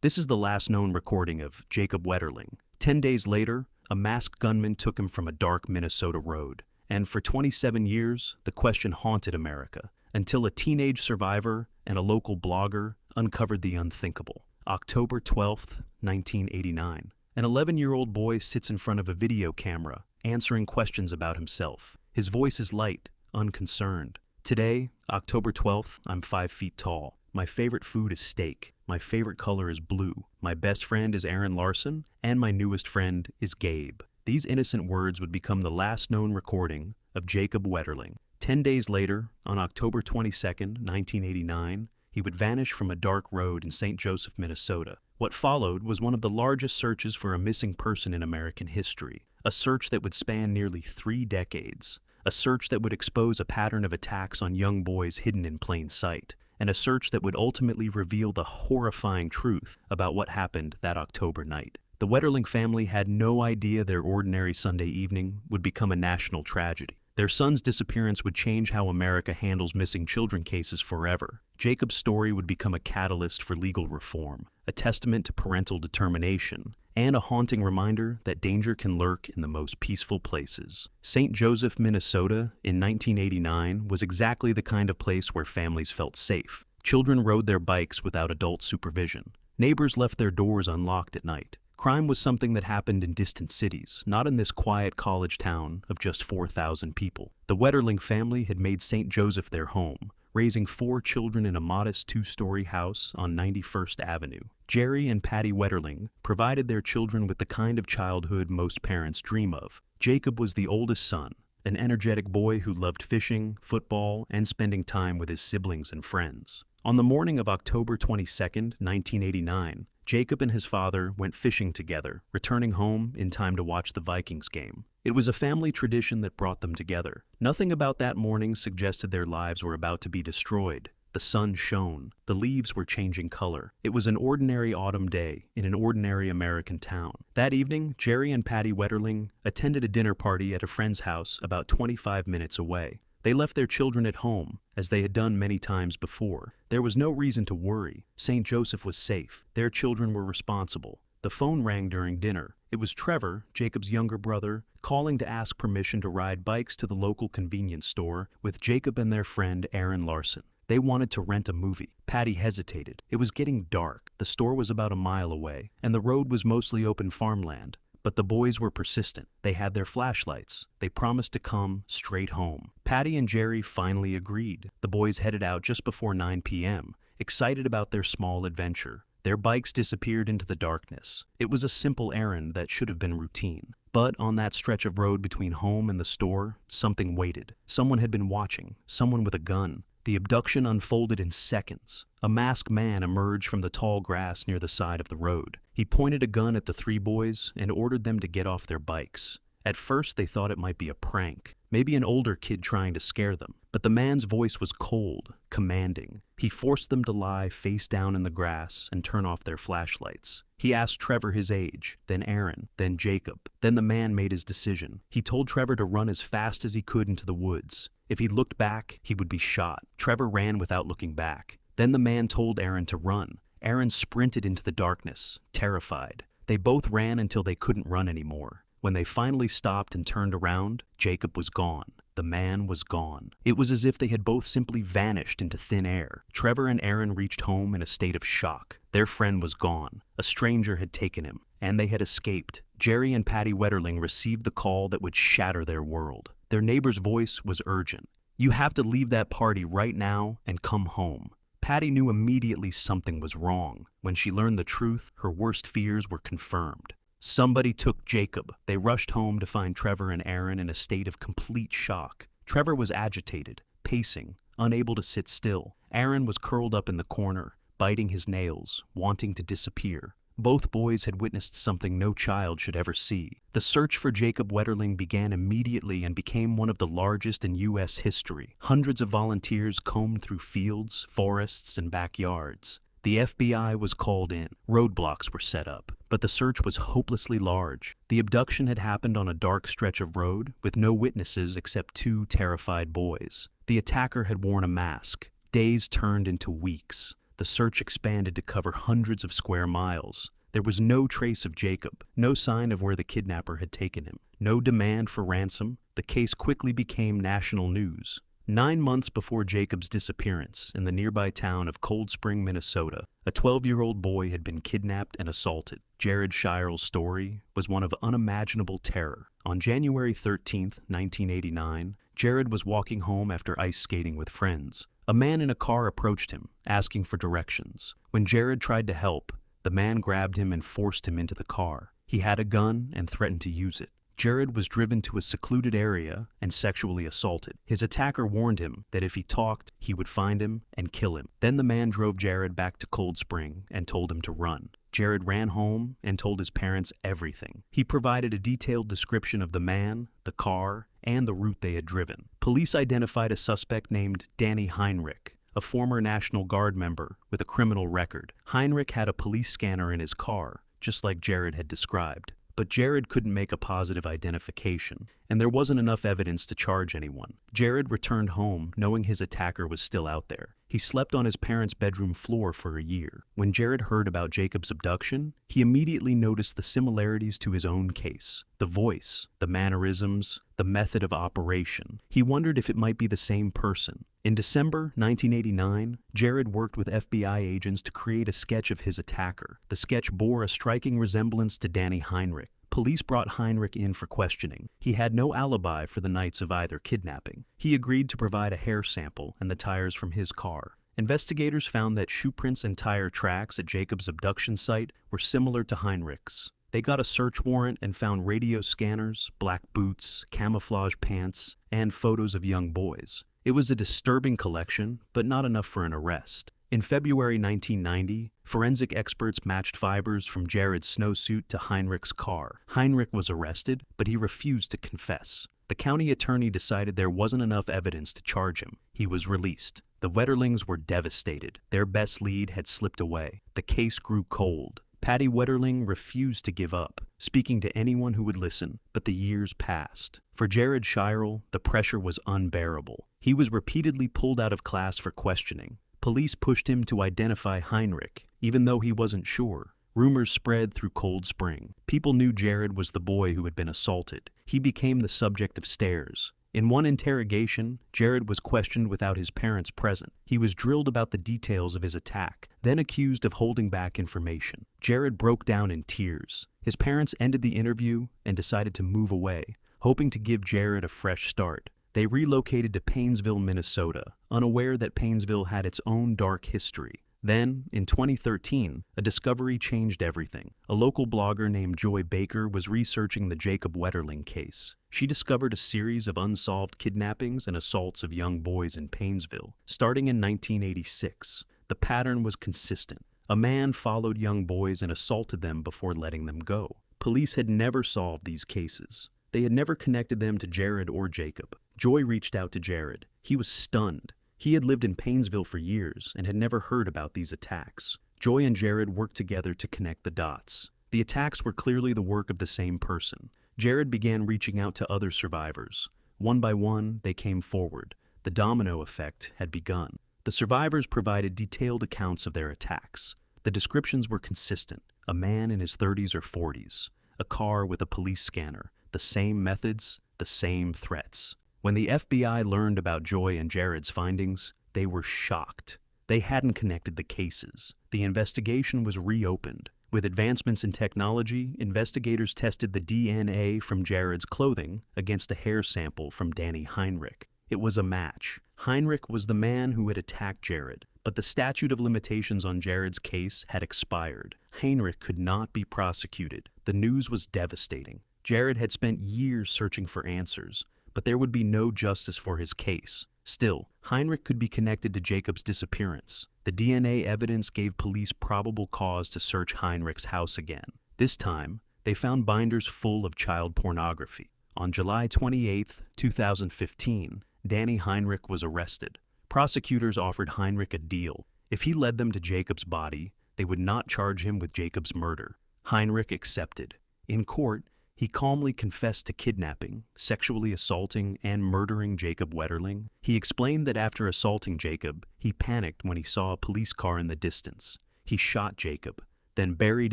This is the last known recording of Jacob Wetterling. 10 days later, a masked gunman took him from a dark Minnesota road. And for 27 years, the question haunted America, until a teenage survivor and a local blogger uncovered the unthinkable. October 12th, 1989. An 11-year-old boy sits in front of a video camera, answering questions about himself. His voice is light, unconcerned. Today, October 12th, I'm 5 feet tall. My favorite food is steak. My favorite color is blue. My best friend is Aaron Larson, and my newest friend is Gabe. These innocent words would become the last known recording of Jacob Wetterling. 10 days later, on October 22nd, 1989, he would vanish from a dark road in St. Joseph, Minnesota. What followed was one of the largest searches for a missing person in American history, a search that would span nearly 3 decades, a search that would expose a pattern of attacks on young boys hidden in plain sight, and a search that would ultimately reveal the horrifying truth about what happened that October night. The Wetterling family had no idea their ordinary Sunday evening would become a national tragedy. Their son's disappearance would change how America handles missing children cases forever. Jacob's story would become a catalyst for legal reform, a testament to parental determination, and a haunting reminder that danger can lurk in the most peaceful places. St. Joseph, Minnesota, in 1989 was exactly the kind of place where families felt safe. Children rode their bikes without adult supervision. Neighbors left their doors unlocked at night. Crime was something that happened in distant cities, not in this quiet college town of just 4,000 people. The Wetterling family had made St. Joseph their home, raising 4 children in a modest 2-story house on 91st Avenue. Jerry and Patty Wetterling provided their children with the kind of childhood most parents dream of. Jacob was the oldest son, an energetic boy who loved fishing, football, and spending time with his siblings and friends. On the morning of October 22nd, 1989, Jacob and his father went fishing together, returning home in time to watch the Vikings game. It was a family tradition that brought them together. Nothing about that morning suggested their lives were about to be destroyed. The sun shone. The leaves were changing color. It was an ordinary autumn day in an ordinary American town. That evening, Jerry and Patty Wetterling attended a dinner party at a friend's house about 25 minutes away. They left their children at home, as they had done many times before. There was no reason to worry. St. Joseph was safe. Their children were responsible. The phone rang during dinner. It was Trevor, Jacob's younger brother, calling to ask permission to ride bikes to the local convenience store with Jacob and their friend Aaron Larson. They wanted to rent a movie. Patty hesitated. It was getting dark. The store was about a mile away, and the road was mostly open farmland. But the boys were persistent. They had their flashlights. They promised to come straight home. Patty and Jerry finally agreed. The boys headed out just before 9 p.m., excited about their small adventure. Their bikes disappeared into the darkness. It was a simple errand that should have been routine. But on that stretch of road between home and the store, something waited. Someone had been watching, someone with a gun. The abduction unfolded in seconds. A masked man emerged from the tall grass near the side of the road. He pointed a gun at the 3 boys and ordered them to get off their bikes. At first, they thought it might be a prank, maybe an older kid trying to scare them. But the man's voice was cold, commanding. He forced them to lie face down in the grass and turn off their flashlights. He asked Trevor his age, then Aaron, then Jacob. Then the man made his decision. He told Trevor to run as fast as he could into the woods. If he looked back, he would be shot. Trevor ran without looking back. Then the man told Aaron to run. Aaron sprinted into the darkness, terrified. They both ran until they couldn't run anymore. When they finally stopped and turned around, Jacob was gone. The man was gone. It was as if they had both simply vanished into thin air. Trevor and Aaron reached home in a state of shock. Their friend was gone. A stranger had taken him, and they had escaped. Jerry and Patty Wetterling received the call that would shatter their world. Their neighbor's voice was urgent. "You have to leave that party right now and come home." Patty knew immediately something was wrong. When she learned the truth, her worst fears were confirmed. Somebody took Jacob. They rushed home to find Trevor and Aaron in a state of complete shock. Trevor was agitated, pacing, unable to sit still. Aaron was curled up in the corner, biting his nails, wanting to disappear. Both boys had witnessed something no child should ever see. The search for Jacob Wetterling began immediately and became one of the largest in U.S. history. Hundreds of volunteers combed through fields, forests, and backyards. The FBI was called in. Roadblocks were set up, but the search was hopelessly large. The abduction had happened on a dark stretch of road with no witnesses except 2 terrified boys. The attacker had worn a mask. Days turned into weeks. The search expanded to cover hundreds of square miles. There was no trace of Jacob, no sign of where the kidnapper had taken him, no demand for ransom. The case quickly became national news. 9 months before Jacob's disappearance in the nearby town of Cold Spring, Minnesota, a 12-year-old boy had been kidnapped and assaulted. Jared Scheierl's story was one of unimaginable terror. On January 13, 1989, Jared was walking home after ice skating with friends. A man in a car approached him, asking for directions. When Jared tried to help, the man grabbed him and forced him into the car. He had a gun and threatened to use it. Jared was driven to a secluded area and sexually assaulted. His attacker warned him that if he talked, he would find him and kill him. Then the man drove Jared back to Cold Spring and told him to run. Jared ran home and told his parents everything. He provided a detailed description of the man, the car, and the route they had driven. Police identified a suspect named Danny Heinrich, a former National Guard member with a criminal record. Heinrich had a police scanner in his car, just like Jared had described. But Jared couldn't make a positive identification, and there wasn't enough evidence to charge anyone. Jared returned home knowing his attacker was still out there. He slept on his parents' bedroom floor for a year. When Jared heard about Jacob's abduction, he immediately noticed the similarities to his own case. The voice, the mannerisms, the method of operation. He wondered if it might be the same person. In December 1989, Jared worked with FBI agents to create a sketch of his attacker. The sketch bore a striking resemblance to Danny Heinrich. Police brought Heinrich in for questioning. He had no alibi for the nights of either kidnapping. He agreed to provide a hair sample and the tires from his car. Investigators found that shoe prints and tire tracks at Jacob's abduction site were similar to Heinrich's. They got a search warrant and found radio scanners, black boots, camouflage pants, and photos of young boys. It was a disturbing collection, but not enough for an arrest. In February 1990, forensic experts matched fibers from Jared's snowsuit to Heinrich's car. Heinrich was arrested, but he refused to confess. The county attorney decided there wasn't enough evidence to charge him. He was released. The Wetterlings were devastated. Their best lead had slipped away. The case grew cold. Patty Wetterling refused to give up, speaking to anyone who would listen, but the years passed. For Jared Scheierl, the pressure was unbearable. He was repeatedly pulled out of class for questioning. Police pushed him to identify Heinrich, even though he wasn't sure. Rumors spread through Cold Spring. People knew Jared was the boy who had been assaulted. He became the subject of stares. In one interrogation, Jared was questioned without his parents present. He was drilled about the details of his attack, then accused of holding back information. Jared broke down in tears. His parents ended the interview and decided to move away, hoping to give Jared a fresh start. They relocated to Painesville, Minnesota, unaware that Painesville had its own dark history. Then, in 2013, a discovery changed everything. A local blogger named Joy Baker was researching the Jacob Wetterling case. She discovered a series of unsolved kidnappings and assaults of young boys in Painesville. Starting in 1986, the pattern was consistent. A man followed young boys and assaulted them before letting them go. Police had never solved these cases. They had never connected them to Jared or Jacob. Joy reached out to Jared. He was stunned. He had lived in Painesville for years and had never heard about these attacks. Joy and Jared worked together to connect the dots. The attacks were clearly the work of the same person. Jared began reaching out to other survivors. One by one, they came forward. The domino effect had begun. The survivors provided detailed accounts of their attacks. The descriptions were consistent. A man in his 30s or 40s. A car with a police scanner. The same methods, the same threats. When the FBI learned about Joy and Jared's findings, they were shocked. They hadn't connected the cases. The investigation was reopened. With advancements in technology, investigators tested the DNA from Jared's clothing against a hair sample from Danny Heinrich. It was a match. Heinrich was the man who had attacked Jared, but the statute of limitations on Jared's case had expired. Heinrich could not be prosecuted. The news was devastating. Jared had spent years searching for answers, but there would be no justice for his case. Still, Heinrich could be connected to Jacob's disappearance. The DNA evidence gave police probable cause to search Heinrich's house again. This time, they found binders full of child pornography. On July 28, 2015, Danny Heinrich was arrested. Prosecutors offered Heinrich a deal. If he led them to Jacob's body, they would not charge him with Jacob's murder. Heinrich accepted. In court, He calmly confessed to kidnapping, sexually assaulting, and murdering Jacob Wetterling. He explained that after assaulting Jacob, he panicked when he saw a police car in the distance. He shot Jacob, then buried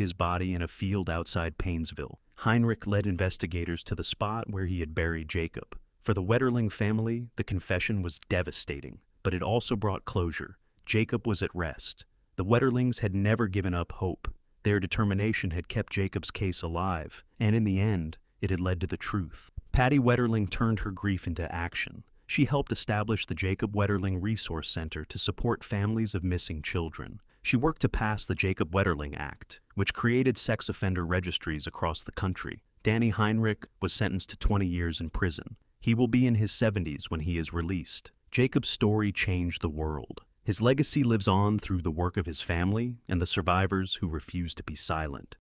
his body in a field outside Painesville. Heinrich led investigators to the spot where he had buried Jacob. For the Wetterling family, the confession was devastating, but it also brought closure. Jacob was at rest. The Wetterlings had never given up hope. Their determination had kept Jacob's case alive, and in the end, it had led to the truth. Patty Wetterling turned her grief into action. She helped establish the Jacob Wetterling Resource Center to support families of missing children. She worked to pass the Jacob Wetterling Act, which created sex offender registries across the country. Danny Heinrich was sentenced to 20 years in prison. He will be in his 70s when he is released. Jacob's story changed the world. His legacy lives on through the work of his family and the survivors who refuse to be silent.